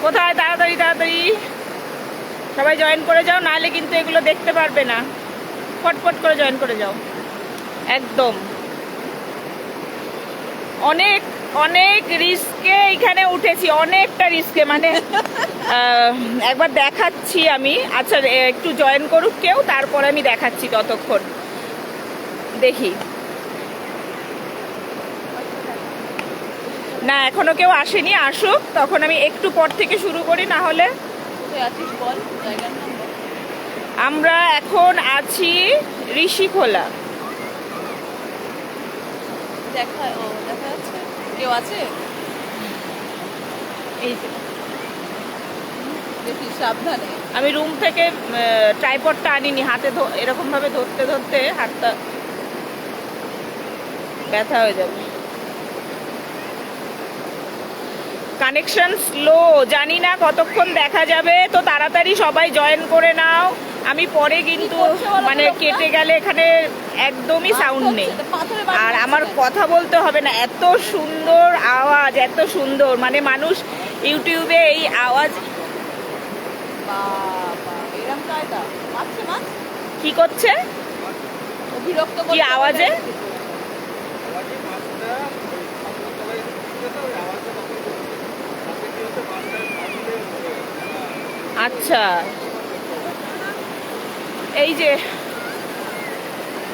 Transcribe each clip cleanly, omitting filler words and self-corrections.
কোথায়? তাড়াতাড়ি তাড়াতাড়ি সবাই জয়েন করে যাও, নাহলে কিন্তু এগুলো দেখতে পারবে না। ফটফট করে জয়েন করে যাও একদম। অনেক অনেক রিস্কে এখানে উঠেছি, অনেকটা রিস্কে, মানে একবার দেখাচ্ছি আমি। আচ্ছা একটু জয়েন করুক কেউ, তারপর আমি দেখাচ্ছি। ততক্ষণ দেখি। না এখনো কেউ আসেনি, আসুক তখন আমি একটু পর থেকে শুরু করি। না হলে আমরা এখন আছি ঋষিখোলা। দেখা যাচ্ছে কেউ আছে? এই যে দেখি সাবধানে। আমি রুম থেকে ট্রাইপডটা আনিনি, হাতে এরকম ভাবে ধরতে ধরতে হাতটা ব্যথা হয়ে যাবে। কানেকশন স্লো, জানি না কতক্ষণ দেখা যাবে, তো তাড়াতাড়ি সবাই জয়েন করে নাও। আমি পরে কিন্তু মানে কেটে গেলে এখানে একদমই সাউন্ড নেই, আর আমার কথা বলতে হবে না। এত সুন্দর আওয়াজ, এত সুন্দর, মানে মানুষ ইউটিউবে এই আওয়াজ কি করছে, কি আওয়াজে? আচ্ছা এই যে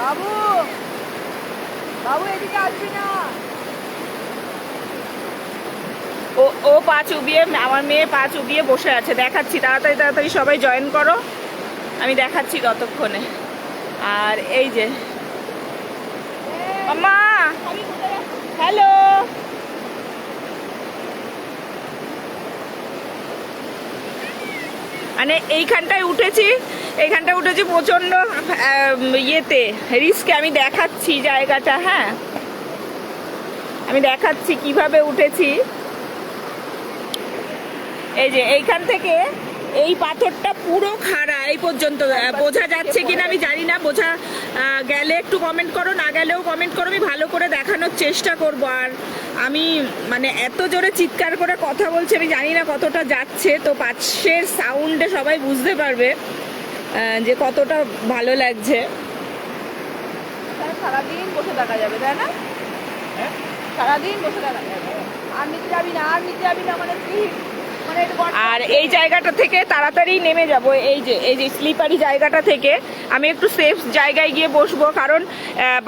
বাবু, বাবু এদিকে আসবি না। ও পা চুবিয়ে, আমার মেয়ে পা চুবিয়ে বসে আছে। দেখাচ্ছি, তাড়াতাড়ি তাড়াতাড়ি সবাই জয়েন করো, আমি দেখাচ্ছি ততক্ষণে। আর এই যে মা, হ্যালো, মানে এইখানটায় উঠেছি প্রচন্ড ইয়েতে রিস্কে। আমি দেখাচ্ছি জায়গাটা, হ্যাঁ আমি দেখাচ্ছি কিভাবে উঠেছি। এই যে এইখান থেকে এই পাথরটা পুরো খাড়া এই পর্যন্ত। বোঝা যাচ্ছে কিনা আমি জানি না, বোঝা গেলে একটু কমেন্ট করো, না গেলেও কমেন্ট করো, আমি ভালো করে দেখানোর চেষ্টা করব। আর আমি মানে এত জোরে চিৎকার করে কথা বলছি, আমি জানি না কতটা যাচ্ছে, তো পাশের সাউন্ডে সবাই বুঝতে পারবে যে কতটা ভালো লাগছে। সারাদিন বসে থাকা যাবে, তাই না? সারাদিন বসে থাকা যাবে, আর নিচে যাবি না, আর নিচে যাবি না, মানে কি, আর এই জায়গাটা থেকে তাড়াতাড়ি নেমে যাব। এই যে স্লিপারি জায়গাটা থেকে আমি একটু সেফ জায়গায় গিয়ে বসবো, কারণ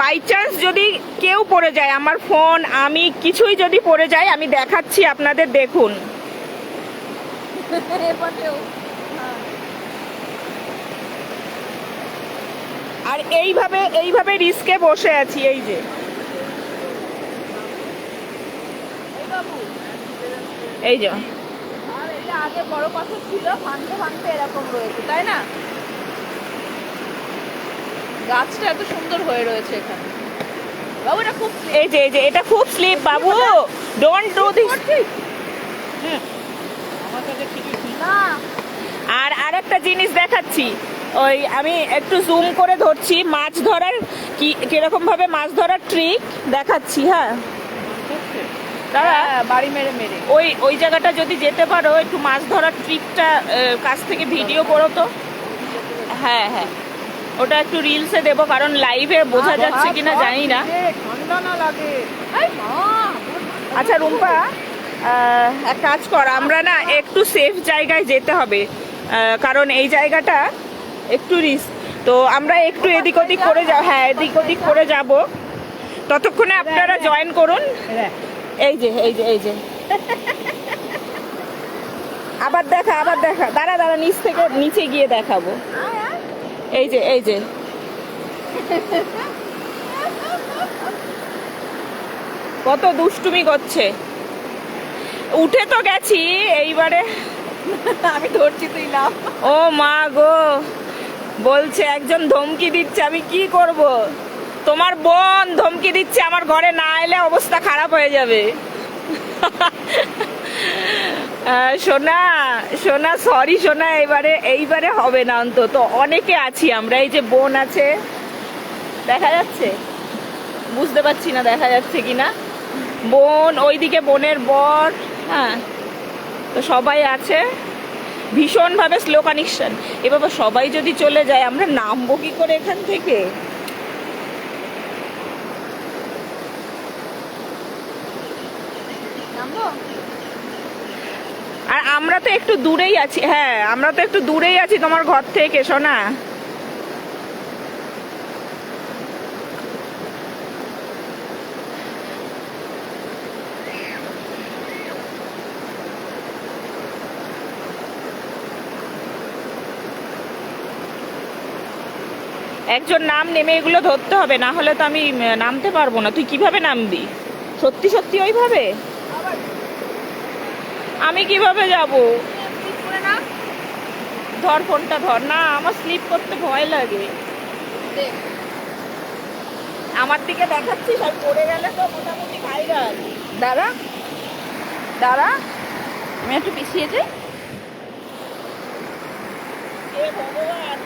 বাই চান্স যদি কেউ পড়ে যায়, আমার ফোন আমি কিছুই যদি পড়ে যায়, আমি দেখাচ্ছি আপনাদের, দেখুন। আর এইভাবে রিস্কে বসে আছি। এই যে এই যে আগে বড় পাথর ছিল, ভাঙতে ভাঙতে এরকম রয়েছে, তাই না? গাছটা এত সুন্দর হয়ে রয়েছে এখানে। বাবু এটা খুব, এই যে এটা খুব slip Babu, don't do this. না, আর আরেকটা জিনিস দেখাচ্ছি, ওই আমি একটু জুম করে ধরছি, মাছ ধরার কিরকম ভাবে মাছ ধরার ট্রিক দেখাচ্ছি। হ্যাঁ দাদা, বাড়ি মেরে মেরে ওই জায়গাটা যদি যেতে পারো, একটু মাছ ধরার ট্রিকটা কাছ থেকে ভিডিও করো তো। হ্যাঁ হ্যাঁ, ওটা একটু রিলসে দেবো, কারণ লাইভে বোঝা যাচ্ছে কিনা জানি না। ঠান্ডা না লাগে। আচ্ছা রুম্পা, এক কাজ কর, আমরা না একটু সেফ জায়গায় যেতে হবে, কারণ এই জায়গাটা একটু রিস্ক, তো আমরা একটু এদিক ওদিক করে যাব। হ্যাঁ এদিক ওদিক করে যাব, ততক্ষণে আপনারা জয়েন করুন। এই যে আবার দেখা, দাঁড়া নিচ থেকে নিচে গিয়ে দেখাবো। এই যে কত দুষ্টুমি করছে। উঠে তো গেছি, এইবারে আমি ধরছি, তুই নাম। ও মা গো, বলছে একজন ধমকি দিচ্ছে, আমি কি করব? তোমার বোন ধমকি দিচ্ছে, আমার ঘরে না এলে অবস্থা খারাপ হয়ে যাবে। সোনা সরি সোনা, এইবারে হবে না, অন্তত অনেকে আছি আমরা। এই যে বোন আছে, দেখা যাচ্ছে, বুঝতে পারছি না দেখা যাচ্ছে কিনা। বোন, ওইদিকে বোনের বর, হ্যাঁ তো সবাই আছে, ভীষণভাবে স্লো কানেকশন। এ বাবা, সবাই যদি চলে যায় আমরা নামবো কি করে এখান থেকে? নামবো? আর আমরা তো একটু দূরেই আছি। হ্যাঁ, আমরা তো একটু দূরেই আছি তোমার ঘর থেকে, সোনা। একজন নাম নেমে এগুলো ধরতে হবে, না হলে তো আমি নামতে পারবো না। তুই কিভাবে নামবি? সত্যি সত্যি ওইভাবে? আবার আমি কিভাবে যাব? ঠিক করে না। ধর ফোনটা ধর। না, আমার স্লিপ করতে ভয় লাগে। দেখ, আমার দিকে দেখাচ্ছিস আর পড়ে গেলে তো মোটামুটি ভাইরাল। দাঁড়া দাঁড়া, আমি একটু পিছিয়ে যাই। হে ভগবান,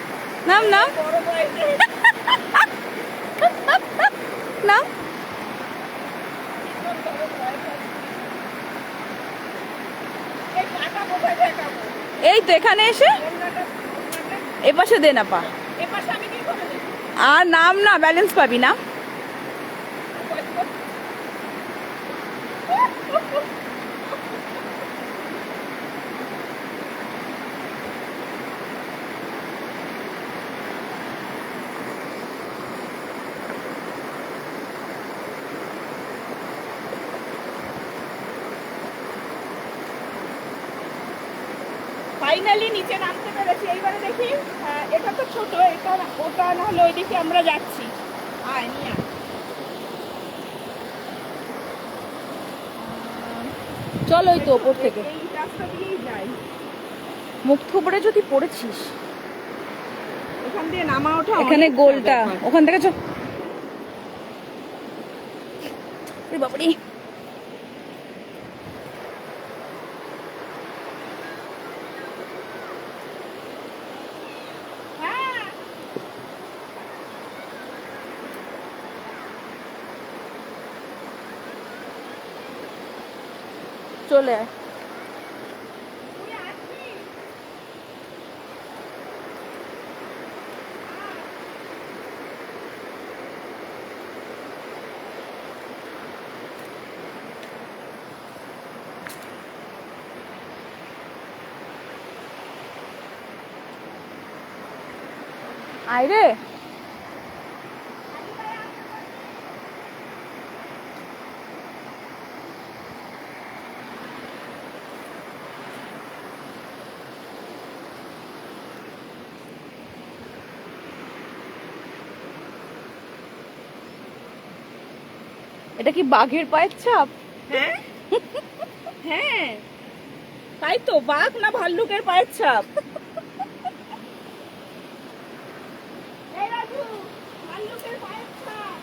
নাম নাম বড় হয়েছে। নাম। এই পাটা কোথায় দেখাবো? এই তো এখানে এসে এপাশে দে না পা। এপাশে আমি কি করে দেখি? আর নাম না, ব্যালেন্স পাবি না। ফাইনালি নিচে নামতে পেরেছি। এইবারে দেখি, এটা তো ছোট, এটা ওটা না হলে ওইদিকে আমরা যাচ্ছি। আয় নিয়ে আয়। চল ওই তো ওপর থেকে এই রাস্তা দিয়েই যাই। মুখ থুবড়ে যদি পড়েছিস। এখান দিয়ে নামা ওঠা এখানে অনেকটা গোলটা, ব্যাপার। ওখান থেকে চল। বাবারি, হ্যাঁ, চলে আয়। তুই আসবি? আয় রে। এটা কি বাঘের পায়ের ছাপ? হ্যাঁ, হ্যাঁ, তাই তো। বাঘ না ভাল্লুকের পায়ের ছাপ? এই রাজু, ভাল্লুকের পায়ের ছাপ।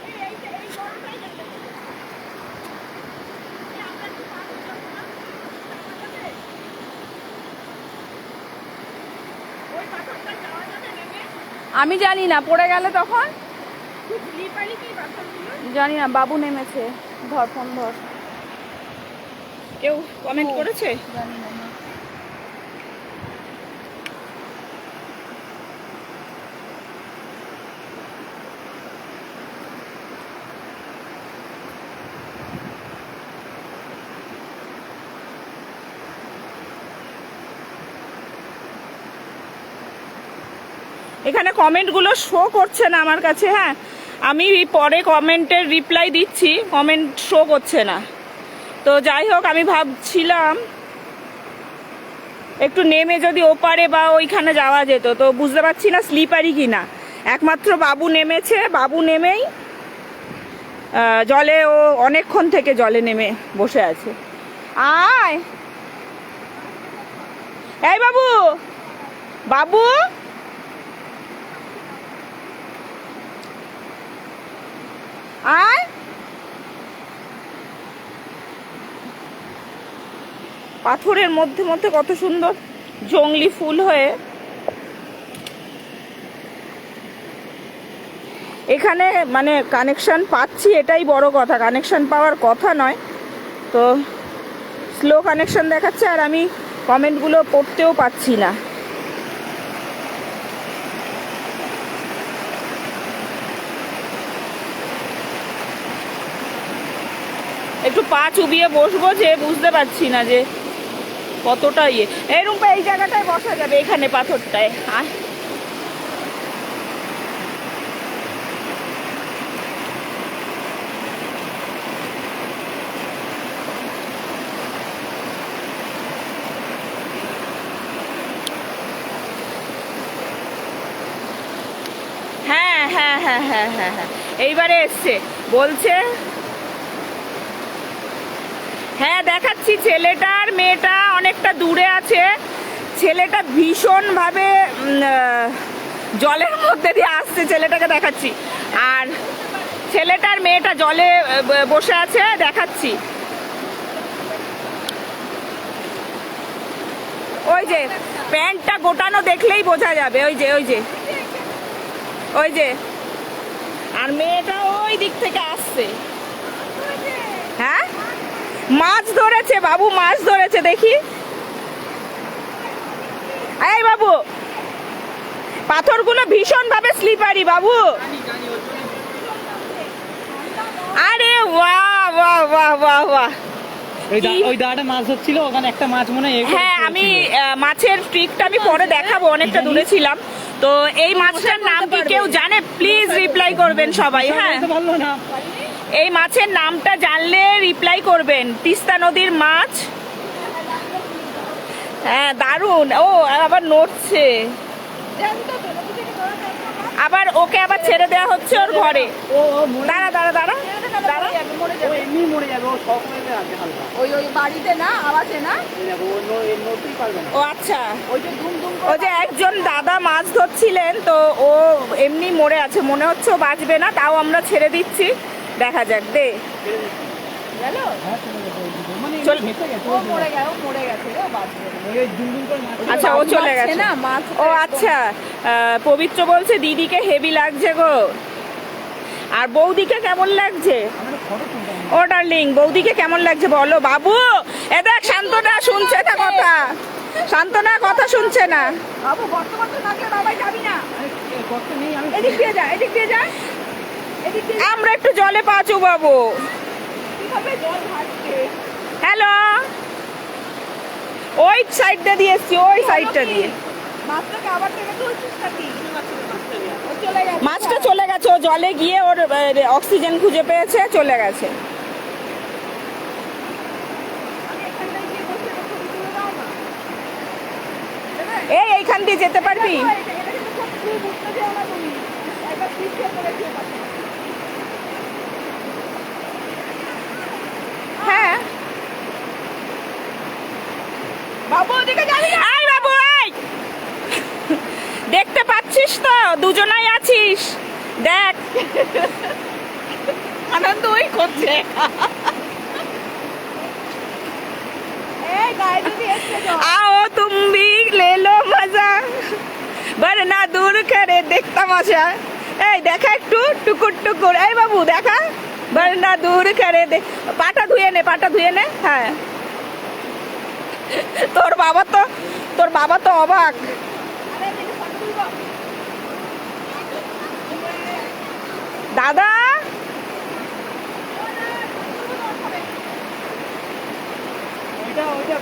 এই, এই বড়টাই যাবে। এই, আমরা কি পাবো না? ওই পাথরটা যাওয়া যাবে নেমে? আমি জানি না, পড়ে গেলে তখন। খুব স্লিপারি কি পাথরগুলো? জানি না, বাবু নেমেছে। ধর ফোন ধর। কেউ কমেন্ট করেছে? জানি না। এখানে কমেন্টগুলো শো করছে না আমার কাছে। হ্যাঁ, আমি পরে কমেন্টের রিপ্লাই দিচ্ছি, কমেন্ট শো করছে না। তো যাই হোক, আমি ভাবছিলাম একটু নেমে যদি ওপারে বা ওইখানে যাওয়া যেত, তো বুঝতে পারছি না স্লিপারি কি না। একমাত্র বাবু নেমেছে, বাবু নেমেই জলে, ও অনেকক্ষণ থেকে জলে নেমে বসে আছে। আয়, এই বাবু, বাবু, আয়। পাথরের মধ্যে মধ্যে কত সুন্দর জংলি ফুল হয়ে। এখানে মানে কানেকশন পাচ্ছি, এটাই বড় কথা, কানেকশন পাওয়ার কথা নয়। তো স্লো কানেকশন দেখাচ্ছে আর আমি কমেন্টগুলো পড়তেও পাচ্ছি না। একটু পা চুবিয়ে বসবো যে বুঝতে পারছি না যে কতটা ইয়ে। এরকম এই জায়গাটায় বসা যাবে, এখানে পাথরটায়। হ্যাঁ হ্যাঁ হ্যাঁ হ্যাঁ হ্যাঁ হ্যাঁ, এইবারে এসছে বলছে। হ্যাঁ দেখাচ্ছি, ছেলেটা আর মেয়েটা অনেকটা দূরে আছে। ছেলেটা ভীষণভাবে জলের মধ্যে দিয়ে আসছে, ছেলেটাকে দেখাচ্ছি। আর ছেলেটার মেয়েটা জলে বসে আছে, দেখাচ্ছি। ওই যে প্যান্টটা গোটানো দেখলেই বোঝা যাবে, ওই যে ওই যে ওই যে। আর মেয়েটা ওই দিক থেকে আসছে। হ্যাঁ মাছ ধরেছে বাবু, মাছ ধরেছে দেখি। এই বাবু, পাথরগুলো ভীষণ ভাবে স্লিপারি বাবু। আরে বাহ বাহ বাহ বাহ বাহ, ওই দাঁড়াটা মাছ ধরছিল, ওখানে একটা মাছ মনে হয়। হ্যাঁ আমি মাছের ট্রিকটা আমি পরে দেখাবো, অনেকটা দূরে ছিলাম। তো এই মাছটার নাম কি কেউ জানে? প্লিজ রিপ্লাই করবেন সবাই। হ্যাঁ ভালো না, এই মাছের নামটা জানলে রিপ্লাই করবেন। তিস্তা নদীর মাছ। হ্যাঁ দারুণ। ও আবার নড়ছে, আবার ওকে আবার ছেড়ে দেওয়া হচ্ছে ওর ঘরে। দাঁড়া দাঁড়া দাঁড়া দাঁড়া, এমনি মরে যাবে, ও শখ হয়ে আছে হালকা। ওই ওই বাড়িতে না আওয়াজে না। নড়তেই পারবে না। ও আচ্ছা, ওই যে দুম দুম ও যে একজন দাদা মাছ ধরছিলেন, তো ও এমনি মরে আছে, মনে হচ্ছে ও বাঁচবে না, তাও আমরা ছেড়ে দিচ্ছি। দেখা যাক দে। গেল। মানে চল। ভেসে গেছে, ও মরে গেছে, ও মরে গেছে রে, বাঁচবে না। ওই দুম করে মাছ। আচ্ছা ও চলে গেছে না মাছ। ও আচ্ছা। পবিত্র বলছে দিদিকে হেভি লাগছে গো। আর বৌদিকে কেমন লাগছে? আমরা ফটো তুলতাম। ও ডার্লিং, বৌদিকে কেমন লাগছে বলো বাবু। এ দেখ শান্তনা শুনছে না কথা, শান্তনা কথা শুনছে না। বাবু বর্তমান তো নাকি বাবাই যাবি না। কষ্ট নেই, আমি এদিক দিয়ে যা, এদিক দিয়ে যা, এদিক দিয়ে। আমরা একটু জলে পাচু বাবু। কিভাবে জল ভাসছে? হ্যালো, ওই সাইডটা দিয়ে এসছি, ওই সাইডটা দিয়ে। মাছটাকে আবার থেকে তুলছিস নাকি? ও চলে গেছে। মাছটা চলে গেছে, ও জলে গিয়ে ওর অক্সিজেন খুঁজে পেয়েছে, চলে গেছে। আমি এখানটায় গিয়ে বসে ছবি তুলে দাও না। দেবে? এই এইখান দিয়ে যেতে পারবি? এটা কিন্তু খুব তুই বুঝতে যেও না তুমি। একবার পিছিয়ে পড়ে গিয়ে পাচ্ছি। হ্যাঁ বাবু ওদিকে যাবি না। আয় বাবু আয়। দেখতে পাচ্ছিস তো দুজনাই আছিস, দেখ। আনন্দ ওই করছে। এই গায়ে যদি এসে যাও। आओ तुम भी ले लो मजा, वरना दूर करे देख तमाशा। এই দেখা একটু টুকুর টুকুর। এই বাবু দেখা, वरना दूर करे दे। পাটা ধুয়ে নে, পাটা ধুয়ে নে। হ্যাঁ তোর বাবা তো অবাক। আরে এদিকে ফটো তুলবো। দাদা ওইটা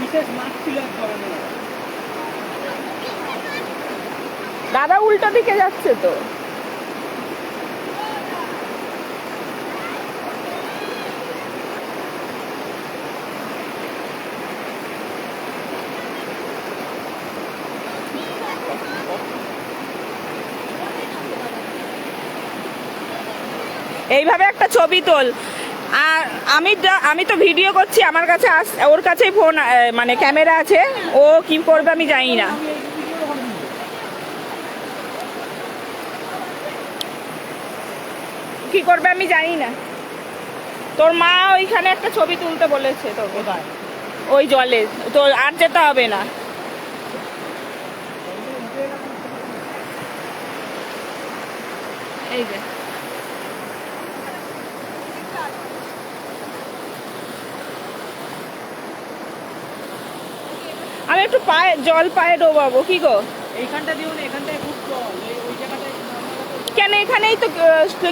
বিশেষ মাছ ছিল এক ধরনের। দাদা উল্টো দিকে যাচ্ছে তো। এইভাবে একটা ছবি তোল। আর আমি তো ভিডিও করছি, আমার কাছে ওর কাছে ফোন মানে ক্যামেরা আছে, ও কি করবে আমি জানি না। কি করবে আমি জানি না। তোর মা ওইখানে একটা ছবি তুলতে বলেছে তোকে, ওই জলে। তো আর যেতে হবে না। এই যে আমি একটু পায়ে জল পায়ে ডোবাবো কি গো? এইখানটা দিও না, এখানটায় খুব জল, ওই জায়গাটায় কেন এখানেই তো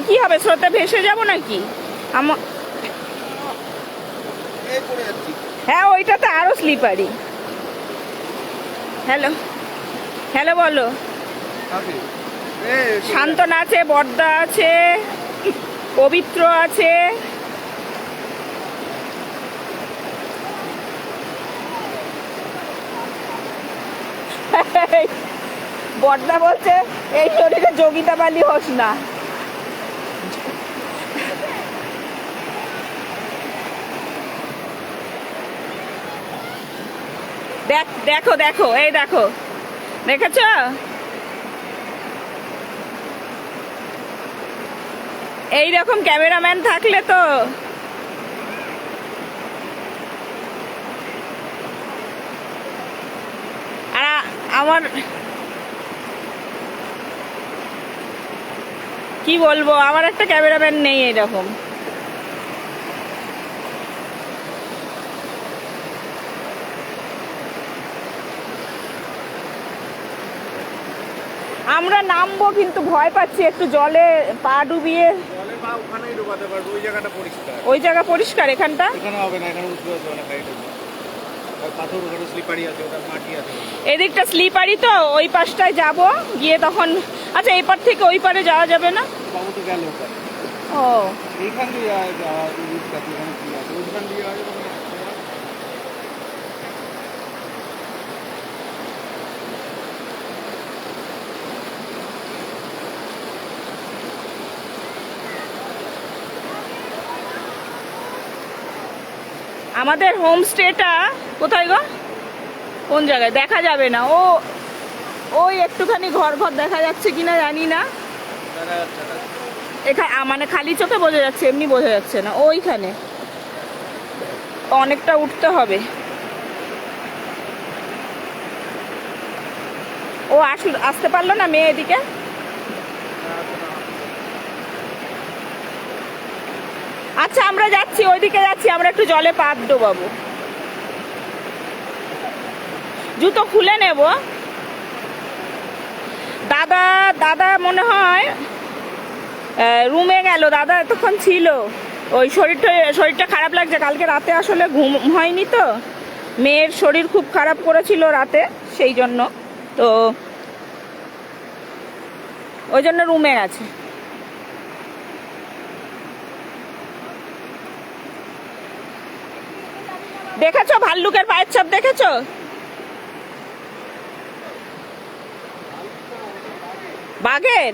কি হবে, স্রোতে ভেসে যাব নাকি? হ্যাঁ ওইটাতে আরো স্লিপারি। হ্যালো হ্যালো বলো। শান্তনা আছে, বর্দা আছে, পবিত্র আছে। বর্দা বলছে এই শরীরে যোগিতা বালি হোস না। দেখো দেখো এই দেখো, দেখেছো? এইরকম ক্যামেরাম্যান থাকলে তো আর আমার কি বলবো, আমার একটা ক্যামেরাম্যান নেই এরকম। আমরা নামবো কিন্তু ভয় পাচ্ছি একটু, জলে পা ডুবিয়ে। ওই জায়গা পরিষ্কার, এখানটা এদিকটা স্লিপারি তো, ওই পাশটায় যাব গিয়ে তখন। আচ্ছা এই পার থেকে ওই পারে যাওয়া যাবে না? ও এইখান দিয়ে আমাদের হোমস্টেটা কোথায় গো? কোন জায়গায় দেখা যাবে না, ও ওই একটুখানি ঘর ঘর দেখা যাচ্ছে কিনা জানি না। এখানে মানে খালি চোখে বোঝা যাচ্ছে, এমনি বোঝা যাচ্ছে না। ওইখানে অনেকটা উঠতে হবে। ও আসতে পারলো না মেয়ে এদিকে। আচ্ছা আমরা যাচ্ছি, ওইদিকে যাচ্ছি, আমরা একটু জলে পা ডোবাবো। জুতো খুলে নেব। দাদা দাদা মনে হয় রুমে গেল, দাদা এতক্ষণ ছিল। ওই শরীরটা খারাপ লাগছে, কালকে রাতে আসলে ঘুম হয়নি তো, মেয়ের শরীর খুব খারাপ করেছিল রাতে, সেই জন্য তো ওই জন্য রুমে গেছে। দেখেছো ভাল্লুকের পায়ের ছাপ দেখেছো? বাঘের,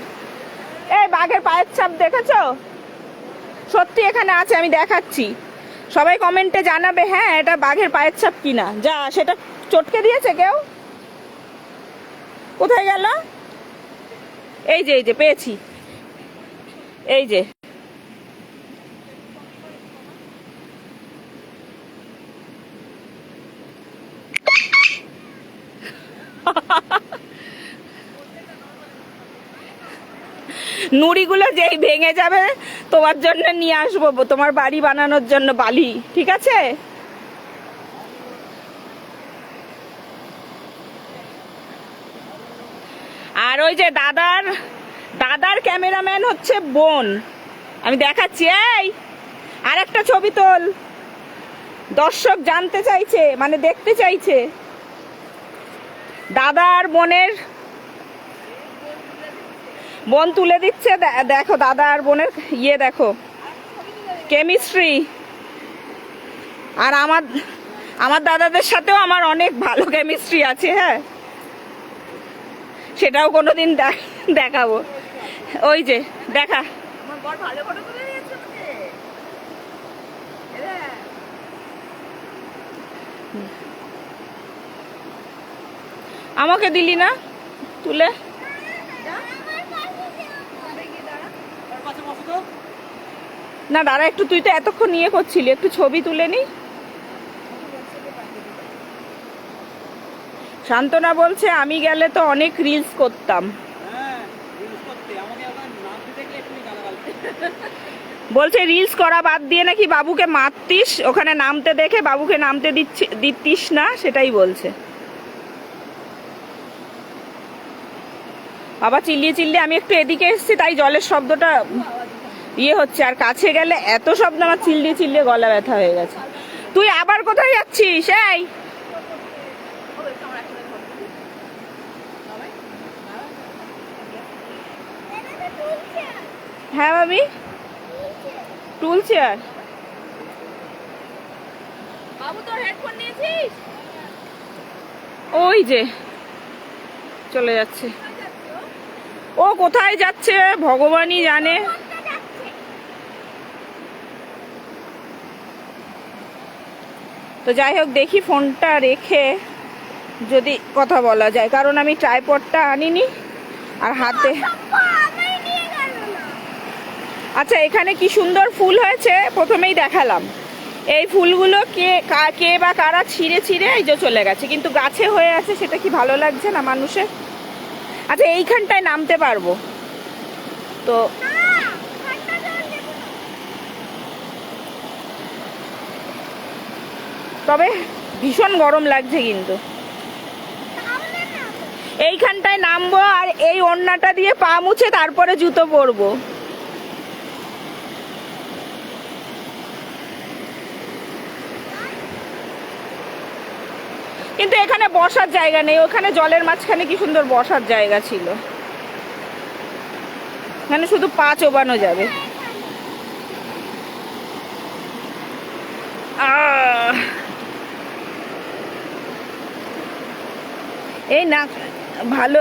এই বাঘের পায়ের ছাপ দেখেছো? সত্যি এখানে আছে, আমি দেখাচ্ছি, সবাই কমেন্টে জানাবে হ্যাঁ এটা বাঘের পায়ের ছাপ কিনা। যা সেটা চটকে দিয়েছে কেউ, কোথায় গেল? এই যে পেয়েছি, এই যে নুড়িগুলো যেই ভেঙে যাবে তোমার জন্য নিয়ে আসবো, তোমার বাড়ি বানানোর জন্য বালি, ঠিক আছে? আর ওই যে দাদার ক্যামেরাম্যান হচ্ছে বোন, আমি দেখাচ্ছি। এই আর একটা ছবি তোল, দর্শক জানতে চাইছে, মানে দেখতে চাইছে। দাদা আর বোন তুলে দিচ্ছে, দেখো দাদা আর বোনের ইয়ে দেখো, কেমিস্ট্রি। আর আমার দাদাদের সাথেও আমার অনেক ভালো কেমিস্ট্রি আছে, হ্যাঁ সেটাও কোনোদিন দেখাবো। ওই যে দেখা, আমাকে দিলি না তুলে? না দাঁড়া একটু, তুই তো এতক্ষণ নিয়ে করছিলি, একটু ছবি তুলে নি। শান্তনা বলছে আমি গেলে তো অনেক রিলস করতাম। হ্যাঁ রিলস করতে আমাকে এখন না বলছে রিলস করা বাদ দিয়ে নাকি বাবুকে মারতিস, ওখানে নামতে দেখে বাবুকে নামতে দিতিস না, সেটাই বলছে। বাবা চিল্লিয়ে চিল্লিয়ে, আমি একটু এদিকে এসেছি তাই জলের শব্দটা ইয়ে হচ্ছে, আর কাছে গেলে এত শব্দ আমার চিল্লিয়ে চিল্লিয়ে গলা ব্যথা হয়ে গেছে। তুই আবার কোথায় যাচ্ছিস? এই হ্যাঁ ভাবি, টুল চেয়ার। বাবু তোর হেডফোন নিয়েছিস? ওই যে চলে যাচ্ছে। ও কোথায় যাচ্ছে ভগবানই জানে। তো যাই হোক, দেখি ফোনটা রেখে যদি কথা বলা যায়, কারণ আমি ট্রাইপডটা আনিনি আর হাতে। আচ্ছা, এখানে কি সুন্দর ফুল হয়েছে, প্রথমেই দেখালাম। এই ফুলগুলো কে বা কারা ছিঁড়ে ছিঁড়ে এই যে চলে গেছে, কিন্তু গাছে হয়ে আছে, সেটা কি ভালো লাগছে না মানুষের? আচ্ছা, এইখানটায় নামতে পারবো তো। তবে ভীষণ গরম লাগছে কিন্তু। এইখানটায় নামবো আর এই ওড়নাটা দিয়ে পা মুছে তারপরে জুতো পরবো। কিন্তু এখানে বসার জায়গা নেই, ওখানে জলের মাঝখানে কি সুন্দর বসার জায়গা ছিল, এখানে শুধু পা চোবানো যাবে। এই না ভালো।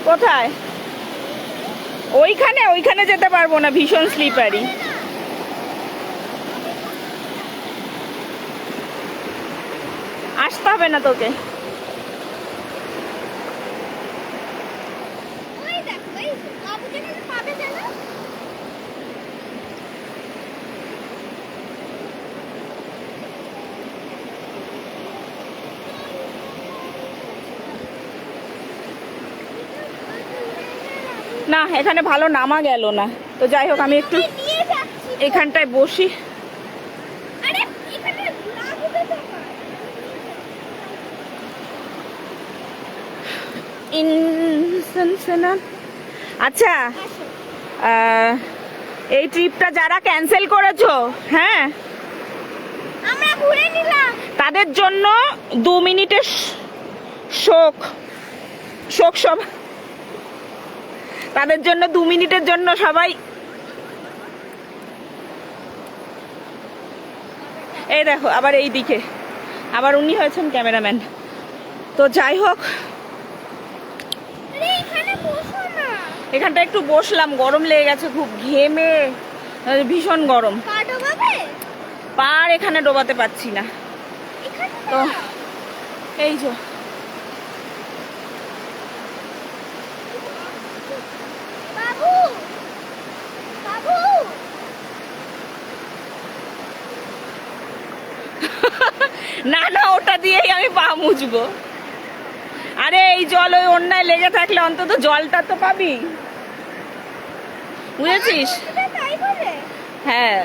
কোথায়? ওইখানে যেতে পারবো না, ভীষণ স্লিপারি। আসতে হবে না তোকে। না, এখানে ভালো নামা গেল না। তো যাই হোক, আমি একটু এখানটায় বসি। আচ্ছা, এই ট্রিপটা যারা ক্যান্সেল করেছো, হ্যাঁ আমরা ঘুরে নিলাম, তাদের জন্য 2 মিনিটের শোক সভা। তাদের জন্য 2 মিনিটের জন্য সবাই এই দেখো, আবার এই দিকে আবার উনি হয়েছেন ক্যামেরাম্যান। তো যাই হোক, এখানটা একটু বসলাম, গরম লেগে গেছে খুব, ঘেমে ভীষণ গরম। পার এখানে ডোবাতে পারছি না। তো এই যে না না, ওটা দিয়েই আমি পা মুছবো। আরে এই জল ওই অন্যায় লেগে থাকলে অন্তত জলটা তো পাবি, বুঝেছিস? হ্যাঁ,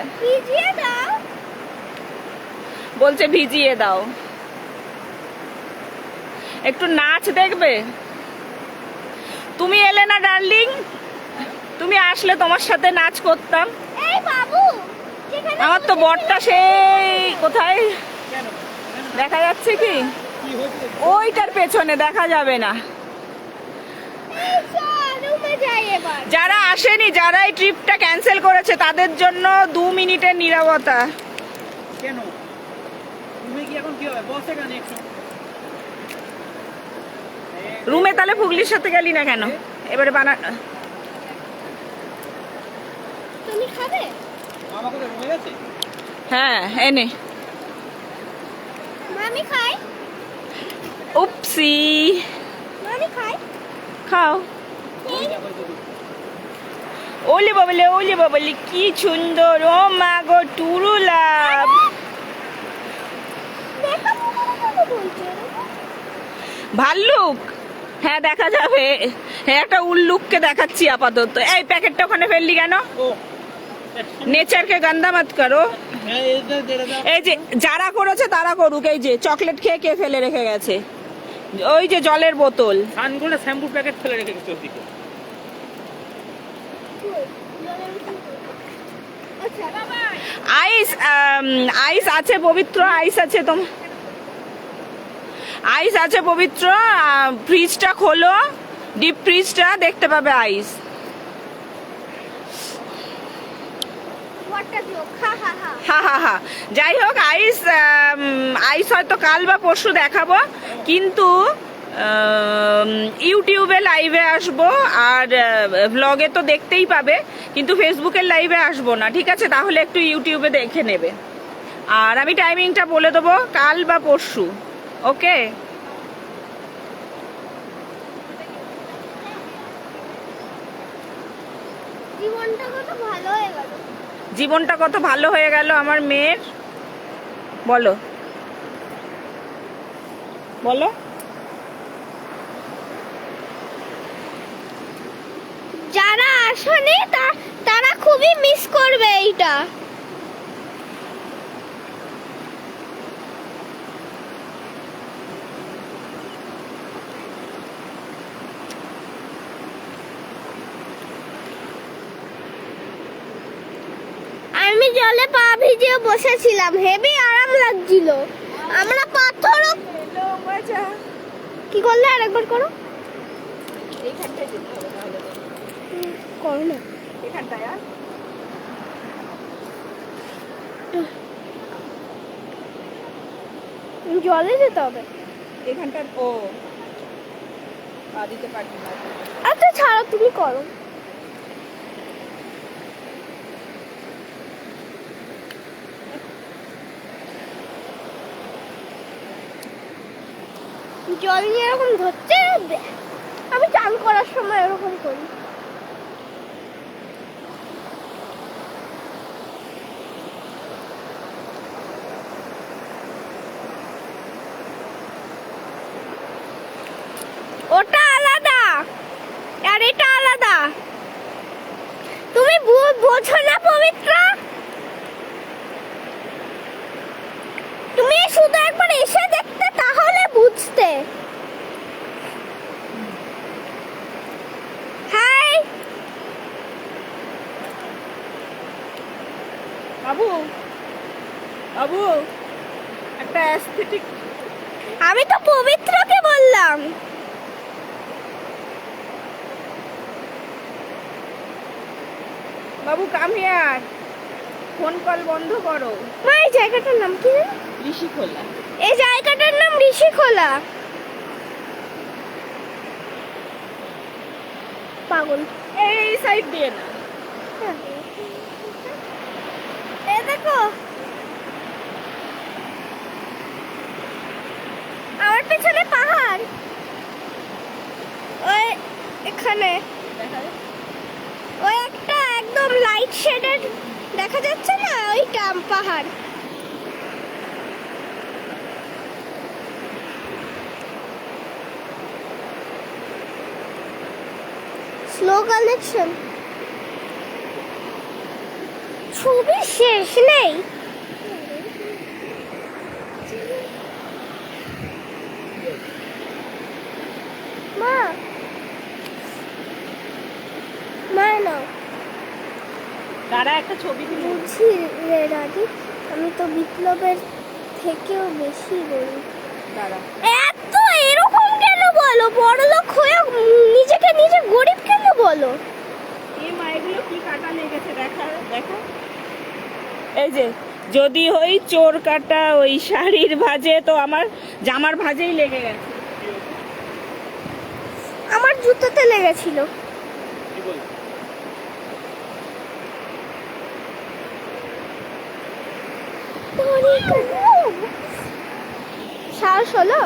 বলছে ভিজিয়ে দাও। একটু নাচ দেখবে? তুমি এলে না ডার্লিং, তুমি আসলে তোমার সাথে নাচ করতাম। আমার তো বরটা সেই কোথায় দেখা যাচ্ছে, কি ওইটার পেছনে দেখা যাবে না। যারা আসেনি, যারা এই ট্রিপটা ক্যান্সেল করেছে, তাদের জন্য 2 মিনিটের নীরবতা। কেন তুমি কি এখন কি হবে? বসে কেন একটু রুমে, তাহলে ফুগলির সাথে গেলি না কেন? এবারে বানা, তুমি খাবে? মামা কোথায় রুমে গেছে? হ্যাঁ এনে। মামি খাই? উপসি। মামি খাই? খাও। ওলে বাবলে কি সুন্দর, ও মা গো টুরুলাভ। ভাল্লুক, হ্যাঁ দেখা যাবে। হ্যাঁ একটা উল্লুককে দেখাচ্ছি আপাতত। এই প্যাকেটটা ওখানে ফেললি কেন? নেচারকে গন্ধা মত করো। এই যে যারা করেছে তারা করুক। এই যে চকলেট খেয়ে কে ফেলে রেখে গেছে? ওই যে জলের বোতল, সানগুলো শ্যাম্পুর প্যাকেট ফেলে রেখে গেছে ওদিকে। আইস আইস আছে পবিত্র, আইস আছে তোমার, আইস আছে পবিত্র। ফ্রিজটা খোলো, ডিপ ফ্রিজটা, দেখতে পাবে আইস। হা হা হা। যাই হোক আইস, আইস হয়তো কাল বা পরশু দেখাবো, কিন্তু ইউটিউবে লাইভে আসবো, আর ব্লগে তো দেখতেই পাবে, কিন্তু ফেসবুকের লাইভে আসবো না, ঠিক আছে? তাহলে একটু ইউটিউবে দেখে নেবে। আর আমি টাইমিংটা বলে দেবো, কাল বা পরশু, ওকে? জীবনটা কত ভালো হয়ে গেল আমার মেয়ের, বলো বলো। যারা আসেনি তারা খুবই মিস করবে এইটা। আমি জলে পা ভিজিয়ে বসেছিলাম, হেভি আরাম লাগছিল। আমরা পাথরও কি করলে আরেকবার করো, এইখানটায় যেতে হবে তাহলে, করো না। এখানটায়। আর জলে যেতে হবে। এখানটা ও পা দিতে পারবি না। আচ্ছা ছাড়ো, তুমি করো। জল নিয়ে এরকম ধরছে, আমি চান করার সময় এরকম করি। ওটা আলাদা আর এটা আলাদা, তুমি বোঝো না পবিত্র? তুমি শুধু একবার এসে দেখতে, তাহলে বুঝতে। হাই বাবু, বাবু একটা অ্যাস্থেটিক। আমি তো পবিত্রকে বললাম। বাবু কাম হিয়ার, ফোন কল বন্ধ করো। মা এই জায়গাটার নাম কি জানো? ঋষিখোলা। এই জায়গাটার নাম ঋষিখোলা। পাগল। এই সাইড দিয়ে না, এই দেখো আমার পেছনে পাহাড়, ওই এখানে ওই একটা একদম লাইট শেডেড দেখা যাচ্ছে না, ওইটা পাহাড়। স্লো কালেকশন, ছবি শেষ নেই। মা মা নাও। দাঁড়া একটা ছবি তুলি। বুঝি রে রাজি, আমি তো বিপ্লবের থেকেও বেশি গরিব। দাঁড়া, এত এরকম কেন বলো? বড়লোক হয়ে নিজেকে নিজে গরিব কেন বলো? এই মায়েগুলো কি কাটা লেগেছে দেখা, দেখা। এই যে যদি ওই চোর কাটা ওই শাড়ির ভাঁজে, তো আমার জামার ভাঁজেই লেগে গেছে। আমার জুতোতে লেগেছিল। কি বল? সাহস হলো?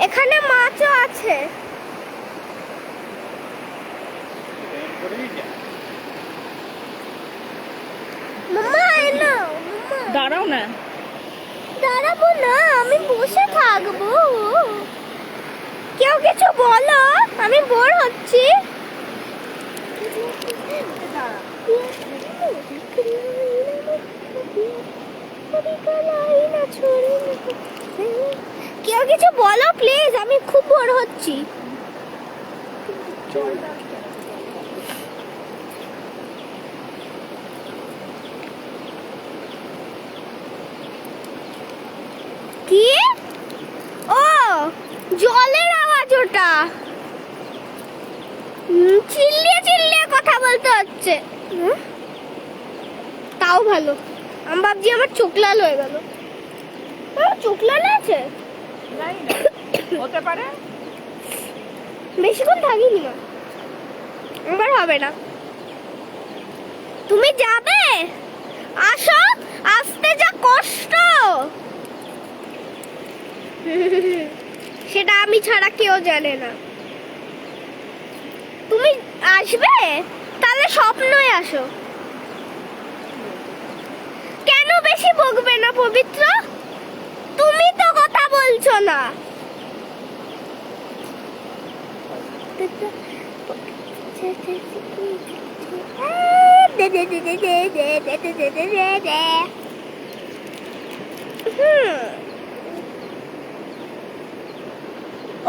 এখানে মাছও আছে। মাম্মা এনো, মাম্মা দাঁড়াও না। দাঁড়াবো না, আমি বসে থাকবো। কেউ কিছু বলো, আমি বোর হচ্ছি। কেউ কিছু বলো প্লিজ, আমি খুব বোর হচ্ছি। কি? ও জলের আওয়াজ ওটা। চিল্লিয়ে চিল্লিয়ে কথা বলতে হচ্ছে। তাও ভালো। আমি ভাবছি আমার চোখ লাল হয়ে গেল। চোখ লাল আছে? জানি না, হতে পারে। বেশিক্ষণ থাকিনি না, এবার হবে না। তুমি যাবে? আসো, আসতে যা কষ্ট সেটা আমি ছাড়া কেউ জানে না। তুমি আসবে? তাহলে স্বপ্নই আসো। কেন বেশি বকবে না পবিত্র? তুমি তো কথা বলছো না।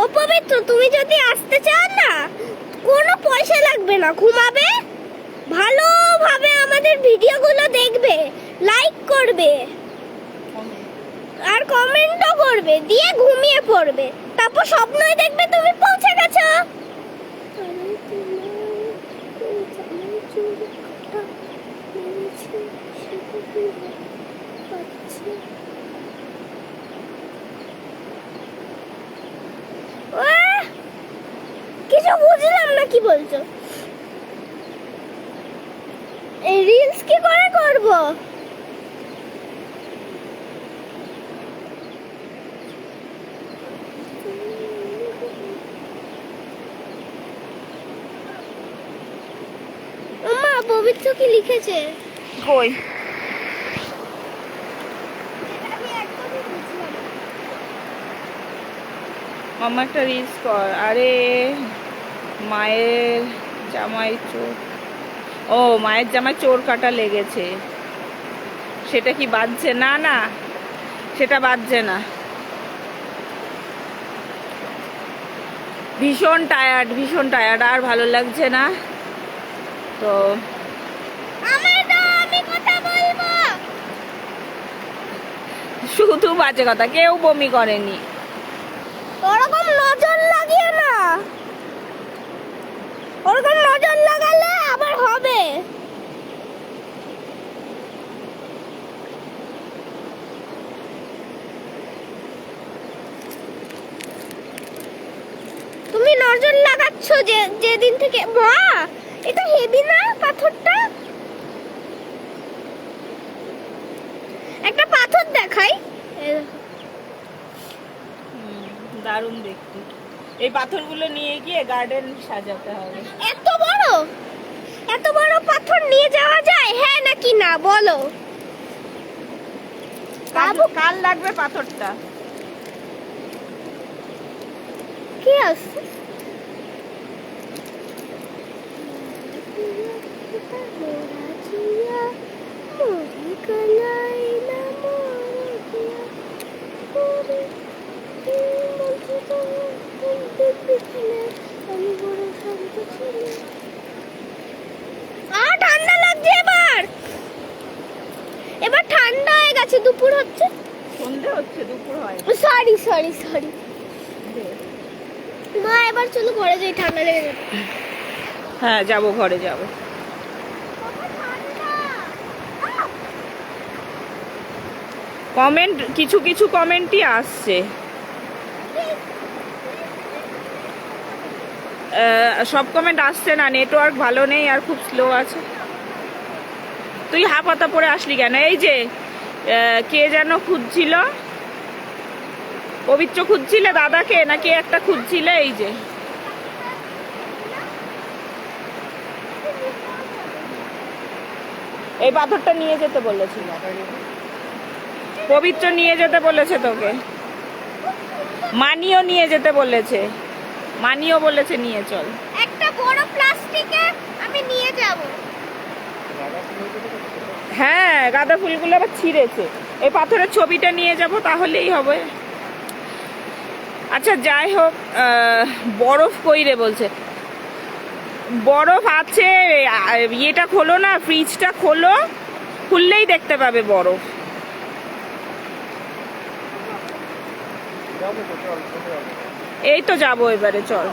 ও পবিত্র, তুমি যদি আসতে চাও না, কোনো পয়সা লাগবে না, ঘুমাবে, ভালোভাবে আমাদের ভিডিওগুলো দেখবে, লাইক করবে আর কমেন্টও করবে, দিয়ে ঘুমিয়ে পড়বে, তারপর স্বপ্নই দেখবে তুমি পৌঁছে গেছো। কিছু বুঝলাম না কি বলছো। এই রিলস কি করে করব? মা পবিত্র কি লিখেছে? কই? আমি একদমই বুঝলাম না। মাম্মা একটা রিলস কর। আরে মায়ের জামাই চোর, ও মায়ের জামাই চোর কাটা লেগেছে, সেটা কি বাজছে? না না, সেটা বাজছে না। ভীষণ টায়ার্ড, আর ভালো লাগছে না তো। আমি কথা বলবো। শুধু বাজে কথা, কেউ বমি করেনি। ওরকম নজর লাগিয়ে না, ওরকম নজর লাগালে আবার হবে। তুমি নজর লাগাচ্ছ যেদিন থেকে। মা, এটা হেভি না পাথরটা? একটা পাথর দেখাই। দারুণ দেখতে। এই পাথরগুলো নিয়ে গিয়ে গার্ডেন সাজাতে হবে। এত বড় পাথর নিয়ে যাওয়া যায়? হ্যাঁ নাকি না বলো? কাল লাগবে পাথরটা। কি আছে? ঠান্ডা লাগছে এবার ঠান্ডা হয়ে গেছে। দুপুর হচ্ছে, সন্ধে হচ্ছে, দুপুর হয়। সরি মা, এবার চলো ঘরে যাই, ঠান্ডা লেগে যাবে। হ্যাঁ যাবো, ঘরে যাব। কমেন্ট কিছু কমেন্টই আসছে, সব কমেন্ট আসছে না, নেটওয়ার্ক ভালো নেই আর খুব স্লো আছে। তুই হাফাতা পরে আসলি কেন? এই যে কে যেন খুঁজছিল, পবিত্র খুঁজছিলে দাদাকে নাকি একটা খুঁজছিলে? এই যে এই পাথরটা নিয়ে যেতে বলেছিল, পবিত্র নিয়ে যেতে বলেছে তোকে, মানিও নিয়ে যেতে বলেছে, মানিও বলেছে নিয়ে চল। একটা বড় প্লাস্টিকে আমি নিয়ে যাব। হ্যাঁ, গাঁদা ফুলগুলো আবার ছিঁড়েছে। এই পাথরের ছবিটা নিয়ে যাব, তাহলেই হবে। আচ্ছা যাই হোক, বরফ কই রে বলছে, বরফ আছে। ইয়েটা খোলো না, ফ্রিজটা খোলো, খুললেই দেখতে পাবে বরফ। এই তো যাবো এবারে, চল।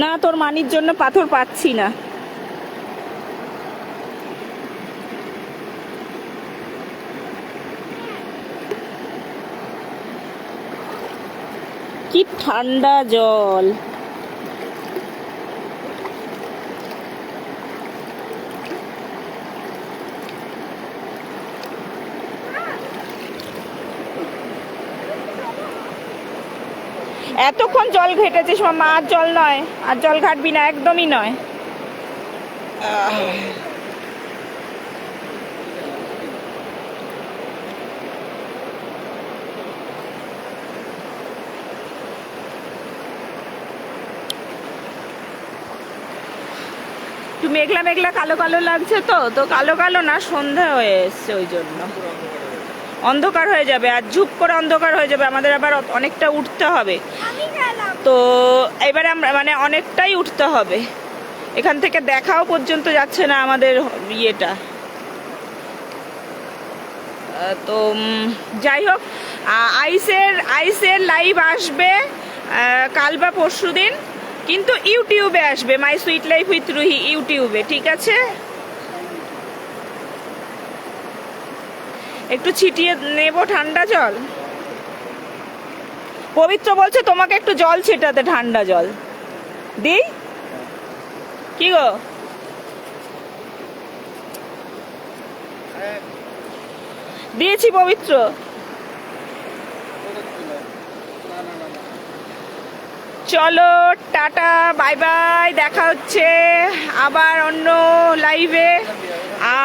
না, তোর মানির জন্য পাথর পাচ্ছি না। কি ঠান্ডা জল! এতক্ষণ জল ঘেটেছিস মামা, আর জল নয়, আর জল ঘাটবি না, একদমই নয়। একটু মেঘলা মেঘলা কালো কালো লাগছে, তো তো কালো কালো না, সন্ধ্যা হয়ে এসছে, ওই জন্য অন্ধকার হয়ে যাবে, আর ঝুপ করে অন্ধকার হয়ে যাবে। আমাদের আবার অনেকটা উঠতে হবে, আমি গেলাম। তো এবারে আমরা মানে অনেকটাই উঠতে হবে, এখান থেকে দেখাও পর্যন্ত যাচ্ছে না আমাদের ইয়েটা। তো যাই হোক, আইসের লাইভ আসবে কাল বা পরশু দিন, কিন্তু ইউটিউবে আসবে, my sweet life with Ruhi ইউটিউবে, ঠিক আছে? একটু ছিটিয়ে নেব ঠান্ডা জল। পবিত্র বলছে তোমাকে একটু জল ছেটাতে, ঠান্ডা জল দিই। কি গো, দিয়েছি পবিত্র। চলো টাটা, বাই বাই, দেখা হচ্ছে আবার অন্য লাইভে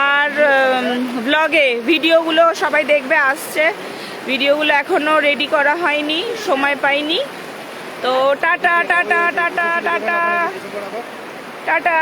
আর ব্লগে। ভিডিওগুলো সবাই দেখবে, আসছে ভিডিওগুলো, এখনো রেডি করা হয়নি, সময় পাইনি। তো tata tata tata tata tata.